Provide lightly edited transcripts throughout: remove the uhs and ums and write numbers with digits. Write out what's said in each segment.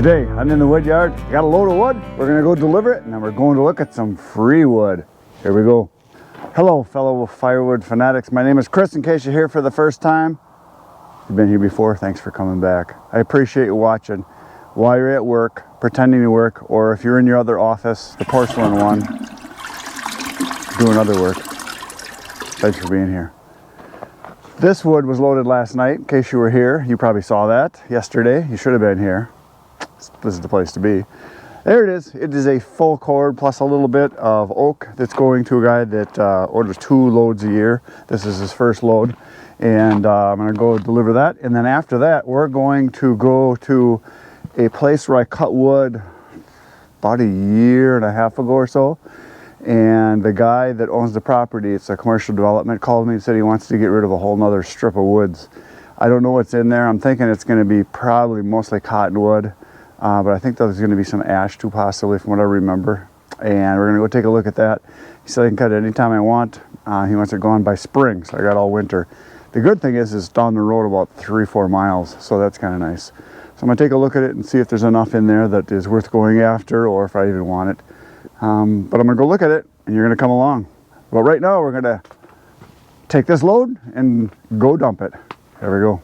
Today, I'm in the wood yard, got a load of wood, we're gonna go deliver it, and then we're going to look at some free wood. Here we go. Hello, fellow firewood fanatics. My name is Chris, in case you're here for the first time. If you've been here before, thanks for coming back. I appreciate you watching while you're at work, pretending to work, or if you're in your other office, the porcelain one, doing other work. Thanks for being here. This wood was loaded last night, in case you were here. You probably saw that yesterday. You should have been here. This is the place to be. There it is. It is a full cord plus a little bit of oak that's going to a guy that orders 2 loads a year. This is his first load, and I'm going to go deliver that. And then after that, we're going to go to a place where I cut wood about a year and a half ago or so. And the guy that owns the property, it's a commercial development, called me and said he wants to get rid of a whole nother strip of woods. I don't know what's in there. I'm thinking it's going to be probably mostly cottonwood. But I think there's going to be some ash too, possibly, from what I remember. And we're going to go take a look at that. He said I can cut it anytime I want. He wants it gone by spring, so I got all winter. The good thing is it's down the road about 3-4 miles, so that's kind of nice. So I'm going to take a look at it and see if there's enough in there that is worth going after, or if I even want it. But I'm going to go look at it, and you're going to come along. But right now, we're going to take this load and go dump it. There we go.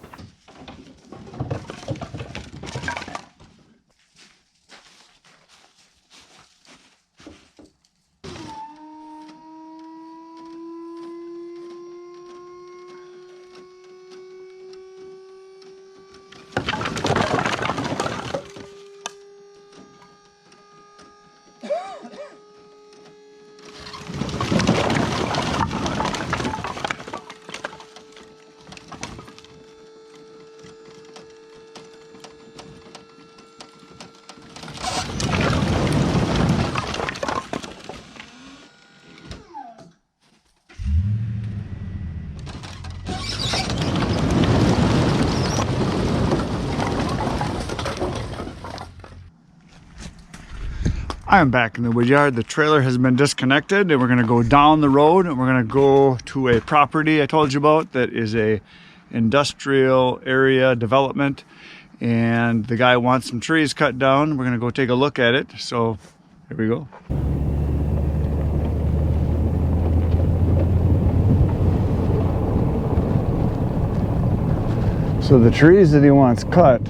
I am back in the wood yard. The trailer has been disconnected, and we're going to go down the road, and we're going to go to a property I told you about that is a industrial area development, and the guy wants some trees cut down. We're going to go take a look at it. So here we go. So the trees that he wants cut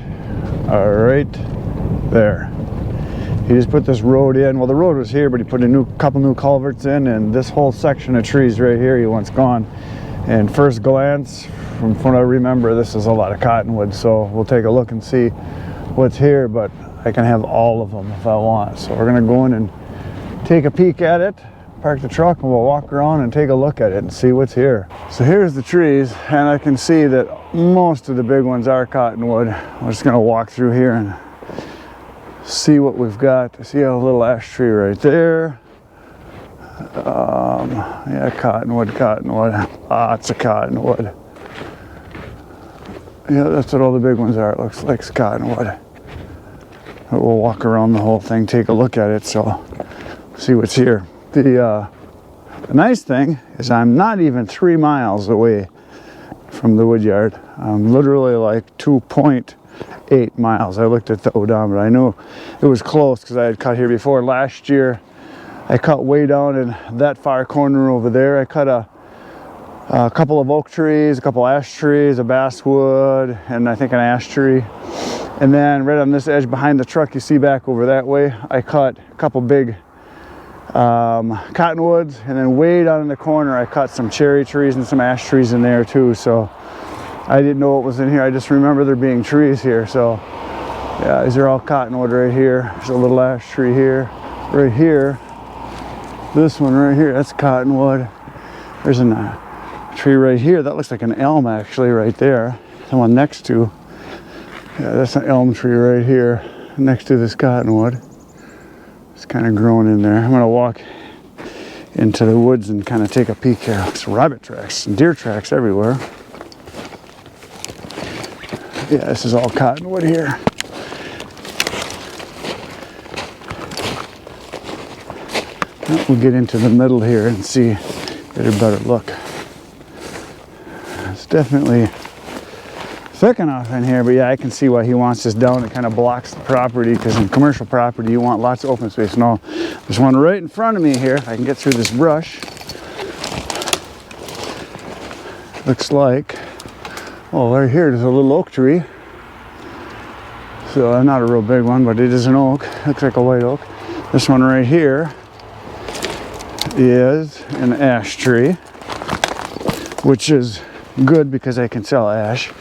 are right there. He just put this road in. Well, the road was here, but he put a couple new culverts in, and this whole section of trees right here he wants gone. And first glance, from what I remember, this is a lot of cottonwood, so we'll take a look and see what's here, but I can have all of them if I want. So we're gonna go in and take a peek at it, park the truck, and we'll walk around and take a look at it and see what's here. So here's the trees, and I can see that most of the big ones are cottonwood. I'm just gonna walk through here and see what we've got. See a little ash tree right there. Yeah, cottonwood. Lots of cottonwood. Yeah, that's what all the big ones are. It looks like it's cottonwood. But we'll walk around the whole thing, take a look at it, so see what's here. The nice thing is I'm not even 3 miles away from the wood yard. I'm literally like 2.8 miles. I looked at the odometer. I knew it was close because I had cut here before. Last year I cut way down in that far corner over there. I cut a couple of oak trees, a couple ash trees, a basswood, and I think an ash tree. And then right on this edge behind the truck you see back over that way, I cut a couple big cottonwoods, and then way down in the corner I cut some cherry trees and some ash trees in there too. So I didn't know what was in here. I just remember there being trees here. So yeah, these are all cottonwood right here. There's a little ash tree here. Right here, this one right here, that's cottonwood. There's a tree right here. That looks like an elm actually right there. The one next to, yeah, that's an elm tree right here next to this cottonwood. It's kind of growing in there. I'm gonna walk into the woods and kind of take a peek here. It's rabbit tracks and deer tracks everywhere. Yeah, this is all cottonwood here. We'll get into the middle here and see, get a better look. It's definitely thick enough in here, but yeah, I can see why he wants this down. It kind of blocks the property, because in commercial property you want lots of open space. No, there's one right in front of me here. If I can get through this brush, looks like, oh, right here there's a little oak tree. So not a real big one, but it is an oak. Looks like a white oak. This one right here is an ash tree, which is good because I can sell ash.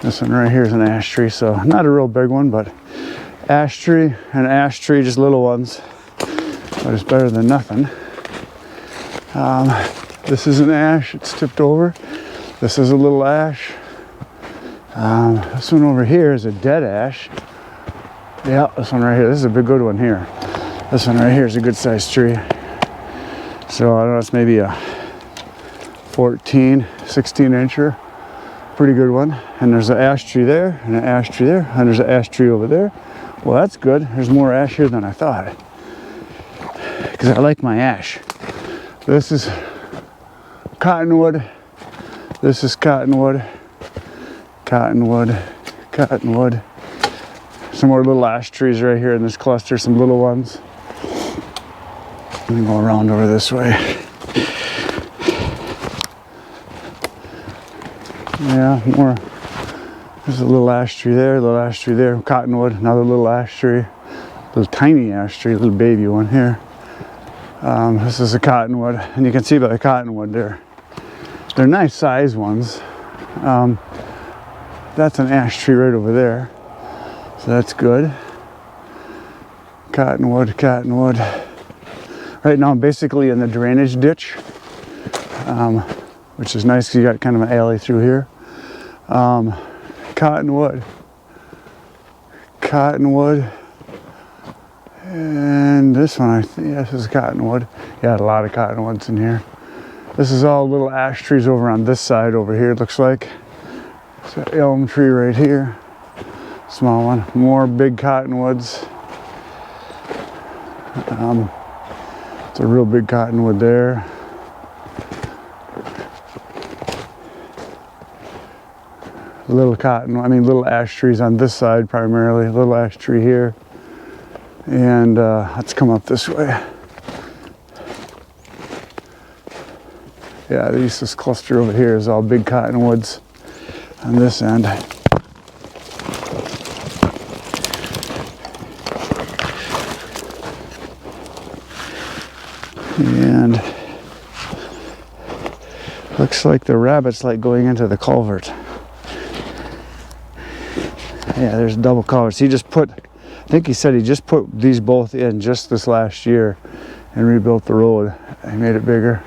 This one right here is an ash tree, so not a real big one, but ash tree and ash tree, just little ones, but it's better than nothing. This is an ash, it's tipped over. This is a little ash. This one over here is a dead ash. Yeah, this one right here, this is a big good one here. This one right here is a good sized tree. So I don't know, it's maybe a 14, 16 incher. Pretty good one. And there's an ash tree there, and an ash tree there, and there's an ash tree over there. Well, that's good. There's more ash here than I thought, because I like my ash. This is cottonwood. This is cottonwood. Cottonwood. Cottonwood. Some more little ash trees right here in this cluster, some little ones. Let me go around over this way. Yeah, more. There's a little ash tree there, little ash tree there, cottonwood, another little ash tree, little tiny ash tree, little baby one here. This is a cottonwood, and you can see by the cottonwood they're nice size ones. That's an ash tree right over there, so that's good. Cottonwood, cottonwood. Right now I'm basically in the drainage ditch, which is nice because you got kind of an alley through here. Cottonwood, cottonwood, and this one, I think, yeah, this is cottonwood. Yeah, a lot of cottonwoods in here. This is all little ash trees over on this side over here, it looks like. It's an elm tree right here, small one. More big cottonwoods. It's a real big cottonwood there. Little ash trees on this side primarily. Little ash tree here. And let's come up this way. Yeah, this cluster over here is all big cottonwoods on this end. And looks like the rabbits like going into the culvert. Yeah, there's double culverts. He just put, I think he said he just put these both in just this last year and rebuilt the road. He made it bigger.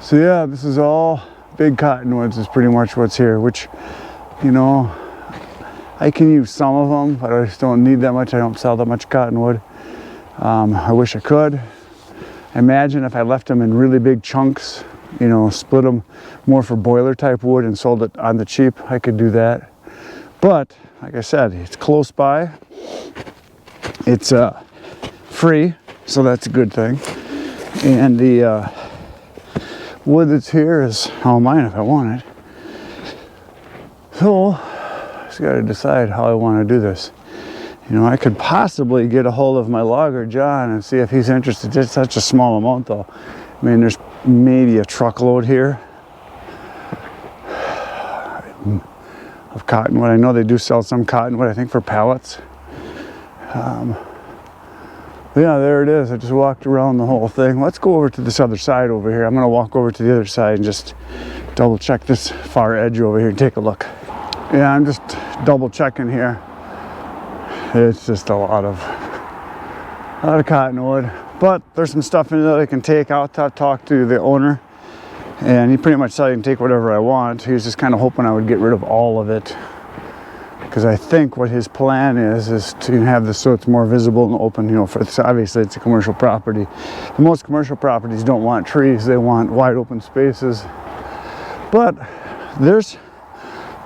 So yeah, this is all big cottonwoods is pretty much what's here, which, you know, I can use some of them, but I just don't need that much. I don't sell that much cottonwood. I wish I could. Imagine if I left them in really big chunks, you know, split them more for boiler type wood and sold it on the cheap. I could do that. But like I said, it's close by. It's free, so that's a good thing. And the wood that's here is all mine if I want it. So I just got to decide how I want to do this. You know, I could possibly get a hold of my logger, John, and see if he's interested. Just such a small amount, though. I mean, there's maybe a truckload here of cottonwood. I know they do sell some cottonwood, I think, for pallets. Yeah, there it is. I just walked around the whole thing. Let's go over to this other side over here. I'm going to walk over to the other side and just double check this far edge over here and take a look. Yeah, I'm just double checking here. It's just a lot of cottonwood, but there's some stuff in there that I can take out. Talk to the owner, and he pretty much said I can take whatever I want. He was just kind of hoping I would get rid of all of it, because I think what his plan is to have this so it's more visible and open. You know, obviously it's a commercial property. And most commercial properties don't want trees; they want wide open spaces. But there's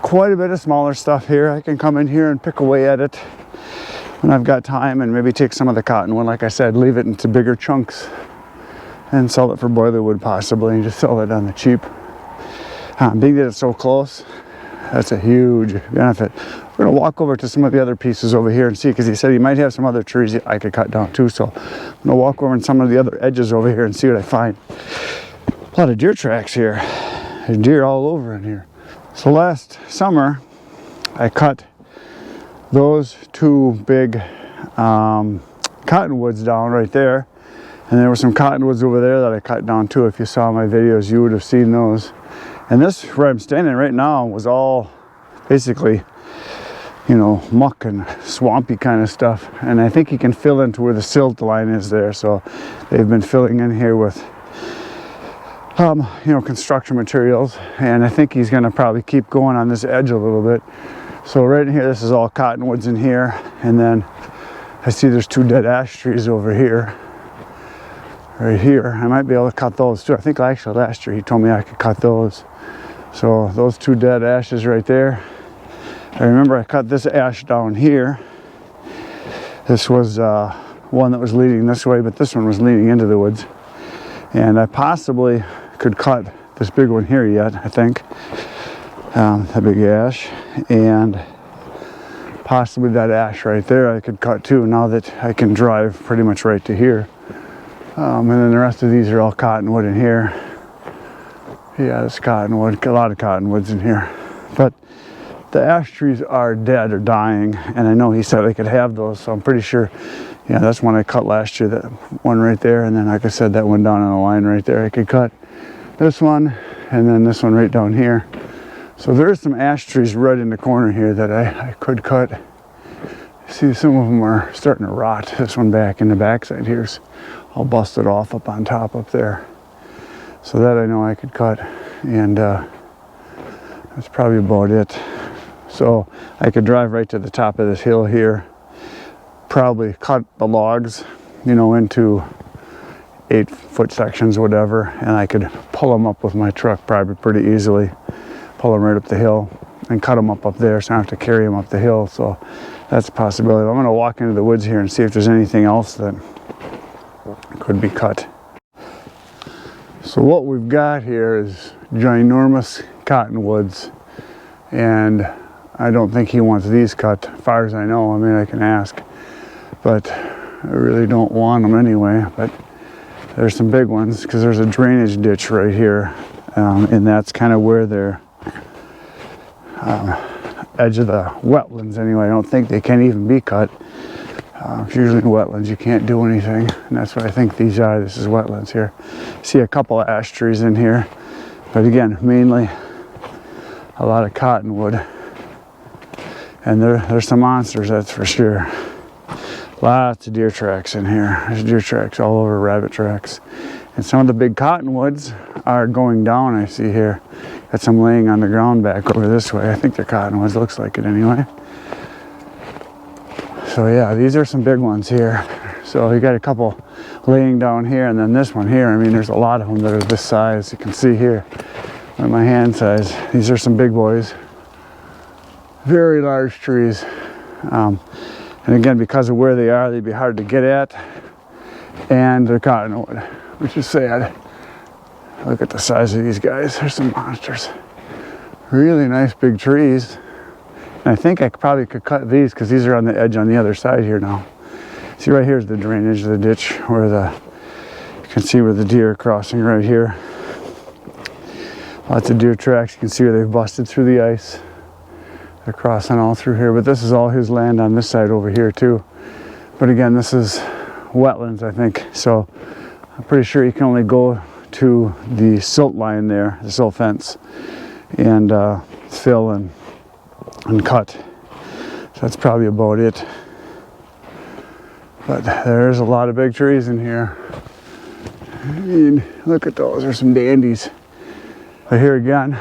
quite a bit of smaller stuff here. I can come in here and pick away at it when I've got time, and maybe take some of the cottonwood, like I said, leave it into bigger chunks and sell it for boiler wood possibly, and just sell it on the cheap. Being that it's so close, That's a huge benefit. We're gonna walk over to some of the other pieces over here and see, because he said he might have some other trees I could cut down too. So I'm gonna walk over in some of the other edges over here and see what I find. A lot of deer tracks here. There's deer all over in here. So last summer, I cut those two big cottonwoods down right there. And there were some cottonwoods over there that I cut down too. If you saw my videos, you would have seen those. And this, where I'm standing right now, was all basically, you know, muck and swampy kind of stuff. And I think you can fill into where the silt line is there. So they've been filling in here with, you know, construction materials. And I think he's gonna probably keep going on this edge a little bit. So right in here, this is all cottonwoods in here. And then I see there's two dead ash trees over here. Right here, I might be able to cut those too. I think actually last year he told me I could cut those. So those two dead ashes right there. I remember I cut this ash down here. This was one that was leading this way, but this one was leading into the woods. And I possibly could cut this big one here yet, I think. That big ash. And possibly that ash right there I could cut too, now that I can drive pretty much right to here. And then the rest of these are all cottonwood in here. Yeah, it's cottonwood, a lot of cottonwoods in here. But the ash trees are dead or dying, and I know he said I could have those, so I'm pretty sure, yeah, that's one I cut last year, that one right there, and then like I said, that one down on the line right there, I could cut this one, and then this one right down here. So there's some ash trees right in the corner here that I could cut. See, some of them are starting to rot. This one back in the backside here's all busted off up on top up there. So that I know I could cut, and that's probably about it. So I could drive right to the top of this hill here, probably cut the logs, you know, into 8-foot sections, whatever, and I could pull them up with my truck probably pretty easily, pull them right up the hill and cut them up there, so I don't have to carry them up the hill. So that's a possibility. I'm gonna walk into the woods here and see if there's anything else that could be cut. So what we've got here is ginormous cottonwoods, and I don't think he wants these cut, as far as I know. I mean, I can ask, but I really don't want them anyway. But there's some big ones, because there's a drainage ditch right here, and that's kind of where they're edge of the wetlands anyway. I don't think they can even be cut. Usually in wetlands you can't do anything, and that's what I think these are. This is wetlands here. See a couple of ash trees in here, but again, mainly a lot of cottonwood, and there's some monsters, that's for sure. Lots of deer tracks in here. There's deer tracks all over, rabbit tracks, and some of the big cottonwoods are going down. I see here got some laying on the ground back over this way. I think they're cottonwoods, looks like it anyway. So yeah, these are some big ones here. So you got a couple laying down here, and then this one here. I mean, there's a lot of them that are this size. You can see here, on my hand size. These are some big boys. Very large trees. And again, because of where they are, they'd be hard to get at. And they're cottonwood, which is sad. Look at the size of these guys. There's some monsters. Really nice big trees. And I think I probably could cut these, because these are on the edge on the other side here now. See, right here's the drainage, the ditch, where you can see where the deer are crossing right here. Lots of deer tracks. You can see where they've busted through the ice. They're crossing all through here, but this is all his land on this side over here too. But again, this is wetlands, I think. So I'm pretty sure you can only go to the silt line there, the silt fence, and fill and cut. So that's probably about it. But there's a lot of big trees in here. I mean, look at those, there's some dandies. But here again,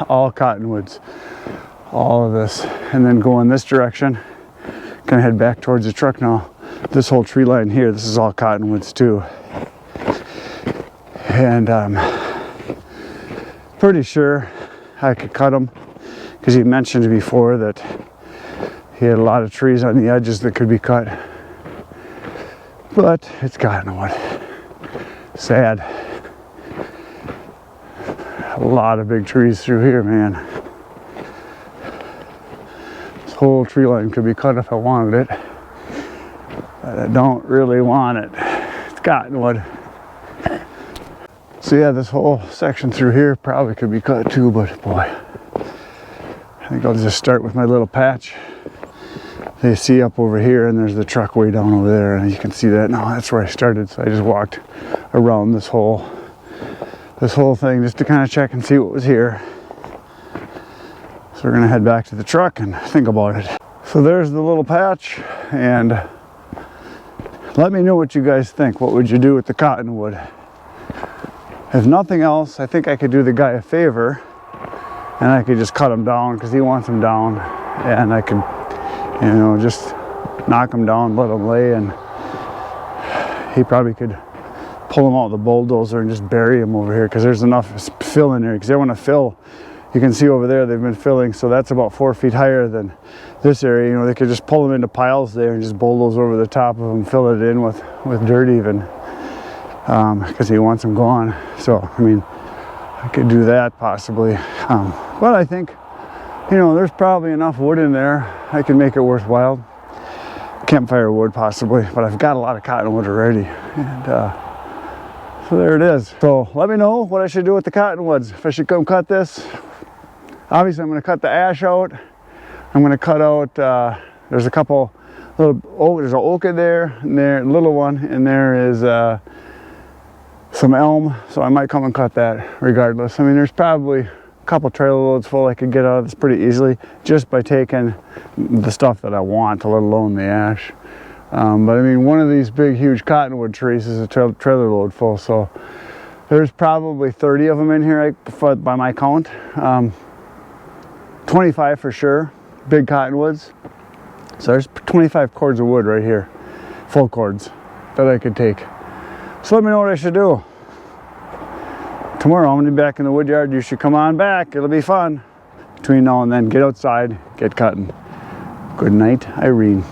all cottonwoods, all of this. And then go in this direction, gonna head back towards the truck now. This whole tree line here, this is all cottonwoods too. And pretty sure I could cut them, because he mentioned before that he had a lot of trees on the edges that could be cut. But it's cottonwood. Sad. A lot of big trees through here, man. whole tree line could be cut if I wanted it, but I don't really want it. It's cottonwood. So yeah, this whole section through here probably could be cut too, but boy, I think I'll just start with my little patch. You see up over here, and there's the truck way down over there, and you can see that now. That's where I started. So I just walked around this whole thing just to kind of check and see what was here. So we're gonna head back to the truck and think about it. So there's the little patch, and let me know what you guys think. What would you do with the cottonwood? If nothing else, I think I could do the guy a favor, and I could just cut him down because he wants him down, and I could, you know, just knock him down, let him lay, and he probably could pull him out with the bulldozer and just bury him over here because there's enough fill in there. Because they want to fill, you can see over there they've been filling, so that's about 4 feet higher than this area. You know, they could just pull them into piles there and just bulldoze over the top of them, fill it in with dirt even, because he wants them gone. So I mean, I could do that possibly, but I think, you know, there's probably enough wood in there. I can make it worthwhile. Campfire wood possibly, but I've got a lot of cottonwood already, and so there it is. So let me know what I should do with the cottonwoods. If I should come cut this. Obviously I'm going to cut the ash out. I'm going to cut out, there's a couple little there's an oak in there, and there, a little one, and there is some elm, so I might come and cut that regardless. I mean, there's probably a couple trailer loads full I could get out of this pretty easily just by taking the stuff that I want, let alone the ash. But I mean, one of these big huge cottonwood trees is a trailer load full, so there's probably 30 of them in here by my count. 25 for sure, big cottonwoods. So there's 25 cords of wood right here, full cords that I could take. So let me know what I should do. Tomorrow I'm gonna be back in the wood yard. You should come on back, it'll be fun. Between now and then, get outside, get cutting. Good night, Irene.